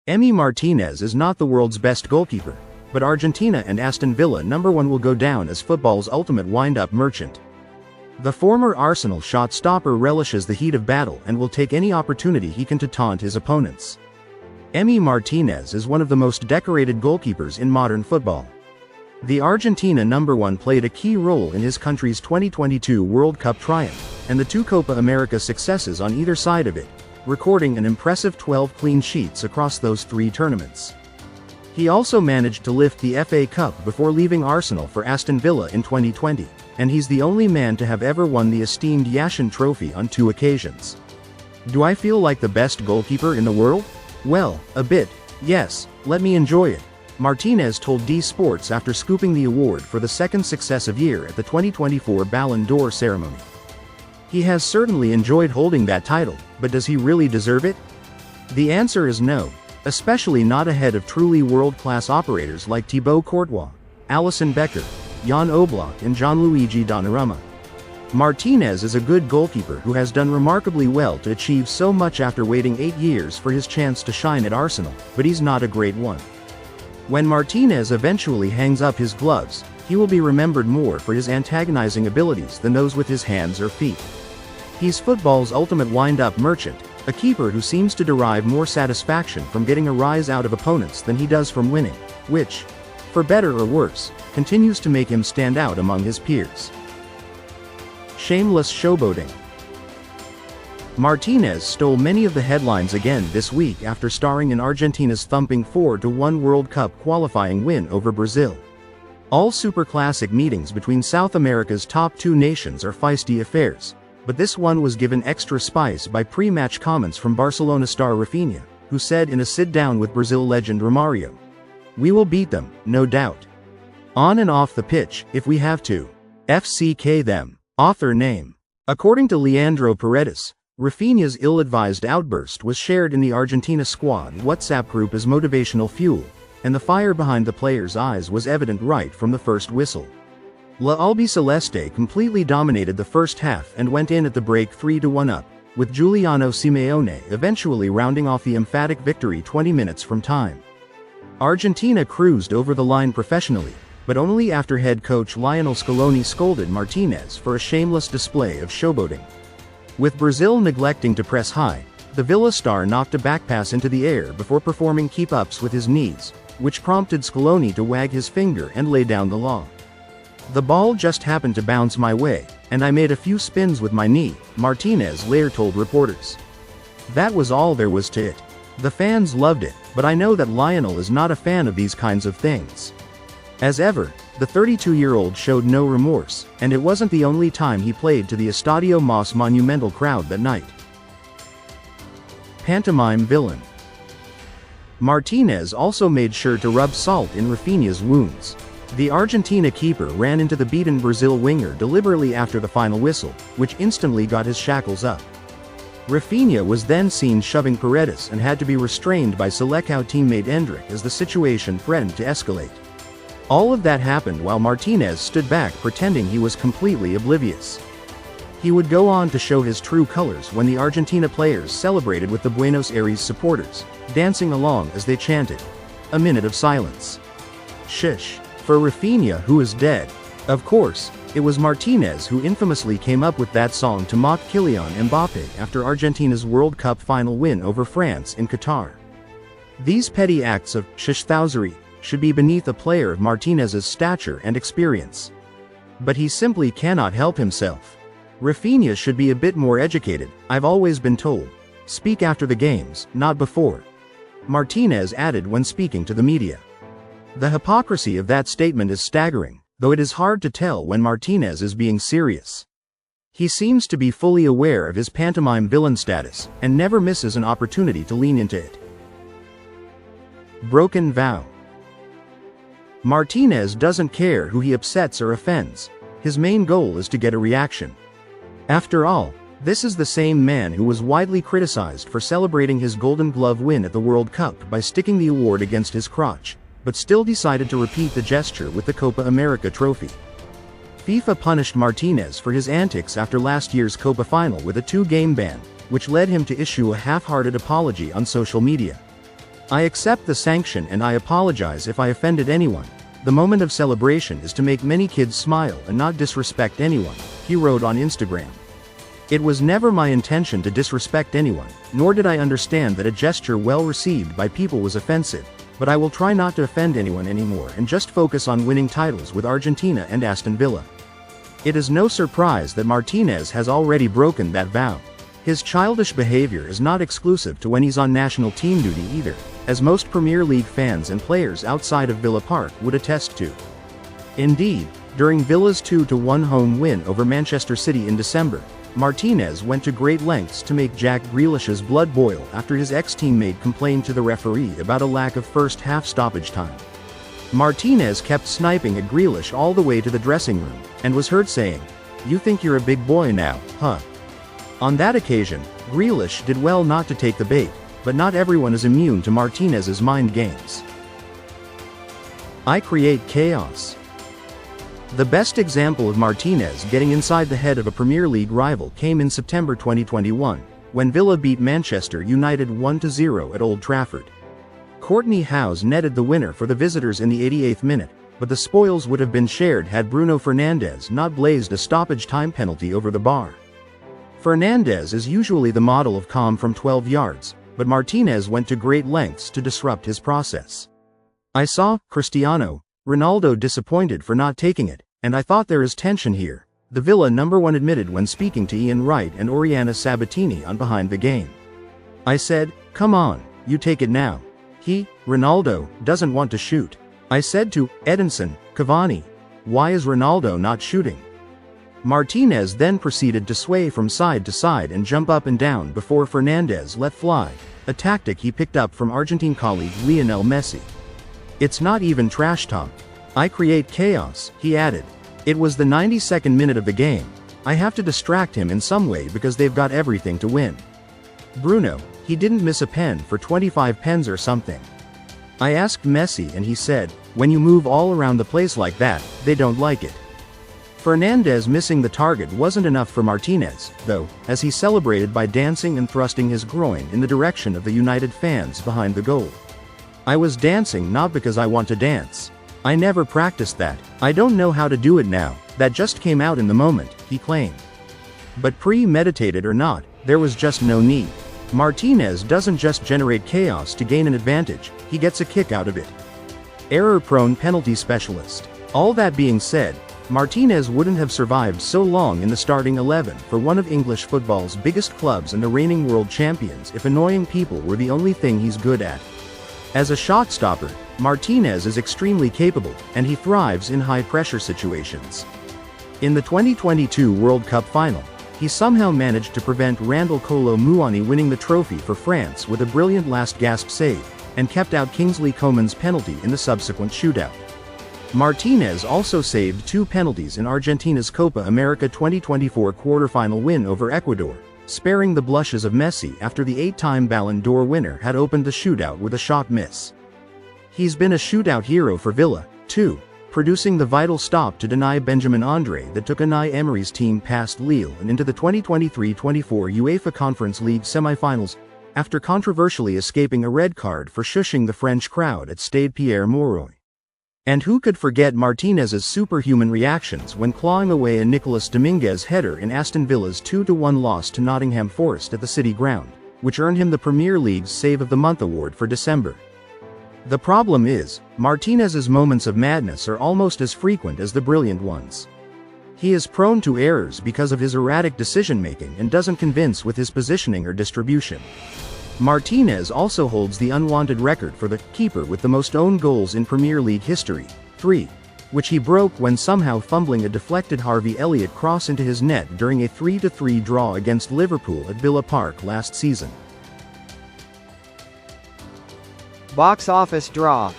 Emi Martinez is not the world's best goalkeeper, but Argentina and Aston Villa No.1 will go down as football's ultimate wind-up merchant. The former Arsenal shot stopper relishes the heat of battle and will take any opportunity he can to taunt his opponents. Emi Martinez is one of the most decorated goalkeepers in modern football. The Argentina No.1 played a key role in his country's 2022 World Cup triumph, and the two Copa America successes on either side of it, recording an impressive 12 clean sheets across those three tournaments. He also managed to lift the FA Cup before leaving Arsenal for Aston Villa in 2020, and he's the only man to have ever won the esteemed Yashin Trophy on 2 occasions. Do I feel like the best goalkeeper in the world? Well, a bit, yes, let me enjoy it, Martinez told D Sports after scooping the award for the second successive year at the 2024 Ballon d'Or ceremony. He has certainly enjoyed holding that title, but does he really deserve it? The answer is no, especially not ahead of truly world-class operators like Thibaut Courtois, Alisson Becker, Jan Oblak and Gianluigi Donnarumma. Martinez is a good goalkeeper who has done remarkably well to achieve so much after waiting 8 years for his chance to shine at Arsenal, but he's not a great one. When Martinez eventually hangs up his gloves, he will be remembered more for his antagonizing abilities than those with his hands or feet. He's football's ultimate wind-up merchant, a keeper who seems to derive more satisfaction from getting a rise out of opponents than he does from winning, which, for better or worse, continues to make him stand out among his peers. Shameless showboating. Martinez stole many of the headlines again this week after starring in Argentina's thumping 4-1 World Cup qualifying win over Brazil. All Super Classic meetings between South America's top 2 nations are feisty affairs, but this one was given extra spice by pre-match comments from Barcelona star Rafinha, who said in a sit-down with Brazil legend Romario, "We will beat them, no doubt. On and off the pitch, if we have to. FCK them." Author name. According to Leandro Paredes, Rafinha's ill-advised outburst was shared in the Argentina squad WhatsApp group as motivational fuel, and the fire behind the players' eyes was evident right from the first whistle. La Albiceleste completely dominated the first half and went in at the break 3-1 up, with Giuliano Simeone eventually rounding off the emphatic victory 20 minutes from time. Argentina cruised over the line professionally, but only after head coach Lionel Scaloni scolded Martinez for a shameless display of showboating. With Brazil neglecting to press high, the Villa star knocked a backpass into the air before performing keep-ups with his knees, which prompted Scaloni to wag his finger and lay down the law. "The ball just happened to bounce my way, and I made a few spins with my knee," Martinez later told reporters. "That was all there was to it. The fans loved it, but I know that Lionel is not a fan of these kinds of things." As ever, the 32-year-old showed no remorse, and it wasn't the only time he played to the Estadio Mas monumental crowd that night. Pantomime villain. Martinez also made sure to rub salt in Rafinha's wounds. The Argentina keeper ran into the beaten Brazil winger deliberately after the final whistle, which instantly got his shackles up. Rafinha was then seen shoving Paredes and had to be restrained by Selecao teammate Endrick as the situation threatened to escalate. All of that happened while Martinez stood back pretending he was completely oblivious. He would go on to show his true colors when the Argentina players celebrated with the Buenos Aires supporters, dancing along as they chanted, "A minute of silence." Shish. For Rafinha, who is dead. Of course, it was Martinez who infamously came up with that song to mock Kylian Mbappé after Argentina's World Cup final win over France in Qatar. These petty acts of shishthousery should be beneath a player of Martinez's stature and experience. But he simply cannot help himself. Rafinha should be a bit more educated, I've always been told. Speak after the games, not before. Martinez added when speaking to the media. The hypocrisy of that statement is staggering, though it is hard to tell when Martinez is being serious. He seems to be fully aware of his pantomime villain status, and never misses an opportunity to lean into it. Broken vow. Martinez doesn't care who he upsets or offends. His main goal is to get a reaction. After all, this is the same man who was widely criticized for celebrating his Golden Glove win at the World Cup by sticking the award against his crotch, but still decided to repeat the gesture with the Copa America trophy. FIFA punished Martinez for his antics after last year's Copa final with a 2-game ban, which led him to issue a half-hearted apology on social media. I accept the sanction and I apologize if I offended anyone. The moment of celebration is to make many kids smile and not disrespect anyone, he wrote on Instagram. It was never my intention to disrespect anyone, nor did I understand that a gesture well received by people was offensive, but I will try not to offend anyone anymore and just focus on winning titles with Argentina and Aston Villa. It is no surprise that Martinez has already broken that vow. His childish behavior is not exclusive to when he's on national team duty either, as most Premier League fans and players outside of Villa Park would attest to. Indeed, during Villa's 2-1 home win over Manchester City in December, Martinez went to great lengths to make Jack Grealish's blood boil after his ex-teammate complained to the referee about a lack of first-half stoppage time. Martinez kept sniping at Grealish all the way to the dressing room, and was heard saying, "You think you're a big boy now, huh?" On that occasion, Grealish did well not to take the bait, but not everyone is immune to Martinez's mind games. I create chaos. The best example of Martinez getting inside the head of a Premier League rival came in September 2021, when Villa beat Manchester United 1-0 at Old Trafford. Courtney House netted the winner for the visitors in the 88th minute, but the spoils would have been shared had Bruno Fernandes not blazed a stoppage time penalty over the bar. Fernandes is usually the model of calm from 12 yards, but Martinez went to great lengths to disrupt his process. "I saw Cristiano Ronaldo disappointed for not taking it, and I thought there is tension here," the Villa #1 admitted when speaking to Ian Wright and Oriana Sabatini on Behind the Game. "I said, come on, you take it now. Ronaldo, doesn't want to shoot. I said to Edinson Cavani, why is Ronaldo not shooting?" Martinez then proceeded to sway from side to side and jump up and down before Fernandes let fly, a tactic he picked up from Argentine colleague Lionel Messi. "It's not even trash talk. I create chaos," he added. "It was the 92nd minute of the game. I have to distract him in some way because they've got everything to win. Bruno, he didn't miss a pen for 25 pens or something. I asked Messi and he said, when you move all around the place like that, they don't like it." Fernandes missing the target wasn't enough for Martinez, though, as he celebrated by dancing and thrusting his groin in the direction of the United fans behind the goal. "I was dancing not because I want to dance. I never practiced that. I don't know how to do it now, that just came out in the moment," he claimed. But premeditated or not, there was just no need. Martinez doesn't just generate chaos to gain an advantage, he gets a kick out of it. Error-prone penalty specialist. All that being said, Martinez wouldn't have survived so long in the starting 11 for one of English football's biggest clubs and the reigning world champions if annoying people were the only thing he's good at. As a shot stopper, Martinez is extremely capable, and he thrives in high-pressure situations. In the 2022 World Cup final, he somehow managed to prevent Randal Kolo Muani winning the trophy for France with a brilliant last-gasp save, and kept out Kingsley Coman's penalty in the subsequent shootout. Martinez also saved 2 penalties in Argentina's Copa America 2024 quarterfinal win over Ecuador, sparing the blushes of Messi after the 8-time Ballon d'Or winner had opened the shootout with a shot miss. He's been a shootout hero for Villa, too, producing the vital stop to deny Benjamin Andre that took Unai Emery's team past Lille and into the 2023-24 UEFA Conference League semi-finals, after controversially escaping a red card for shushing the French crowd at Stade Pierre-Mauroy. And who could forget Martinez's superhuman reactions when clawing away a Nicolas Dominguez header in Aston Villa's 2-1 loss to Nottingham Forest at the City Ground, which earned him the Premier League's Save of the Month award for December. The problem is, Martinez's moments of madness are almost as frequent as the brilliant ones. He is prone to errors because of his erratic decision-making and doesn't convince with his positioning or distribution. Martinez also holds the unwanted record for the keeper with the most own goals in Premier League history, 3, which he broke when somehow fumbling a deflected Harvey Elliott cross into his net during a 3-3 draw against Liverpool at Villa Park last season. Box office draw.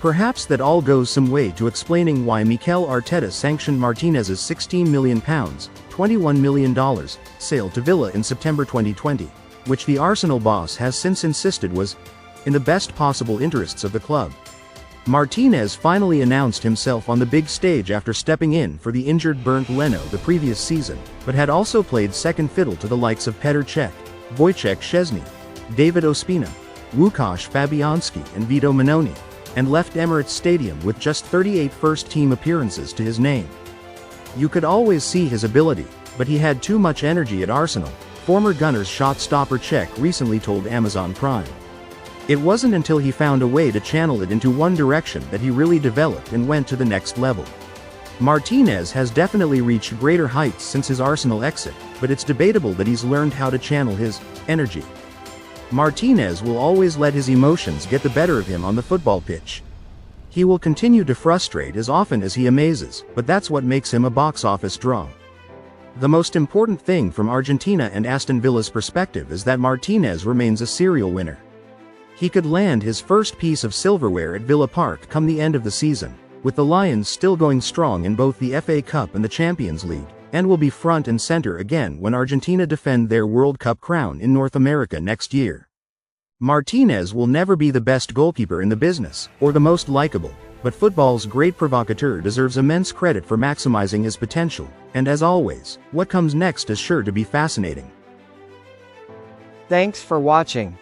Perhaps that all goes some way to explaining why Mikel Arteta sanctioned Martinez's £16 million, $21 million, sale to Villa in September 2020, which the Arsenal boss has since insisted was in the best possible interests of the club. Martinez finally announced himself on the big stage after stepping in for the injured Bernd Leno the previous season, but had also played second fiddle to the likes of Petr Cech, Wojciech Szczesny, David Ospina, Łukasz Fabianski and Vito Mannoni, and left Emirates Stadium with just 38 first-team appearances to his name. You could always see his ability, but he had too much energy at Arsenal, former Gunners shot-stopper Czech recently told Amazon Prime. It wasn't until he found a way to channel it into one direction that he really developed and went to the next level. Martinez has definitely reached greater heights since his Arsenal exit, but it's debatable that he's learned how to channel his energy. Martinez will always let his emotions get the better of him on the football pitch. He will continue to frustrate as often as he amazes, but that's what makes him a box office draw. The most important thing from Argentina and Aston Villa's perspective is that Martinez remains a serial winner. He could land his first piece of silverware at Villa Park come the end of the season, with the Lions still going strong in both the FA Cup and the Champions League, and will be front and center again when Argentina defend their World Cup crown in North America next year. Martinez will never be the best goalkeeper in the business, or the most likable, but football's great provocateur deserves immense credit for maximizing his potential, and as always, what comes next is sure to be fascinating. Thanks for watching.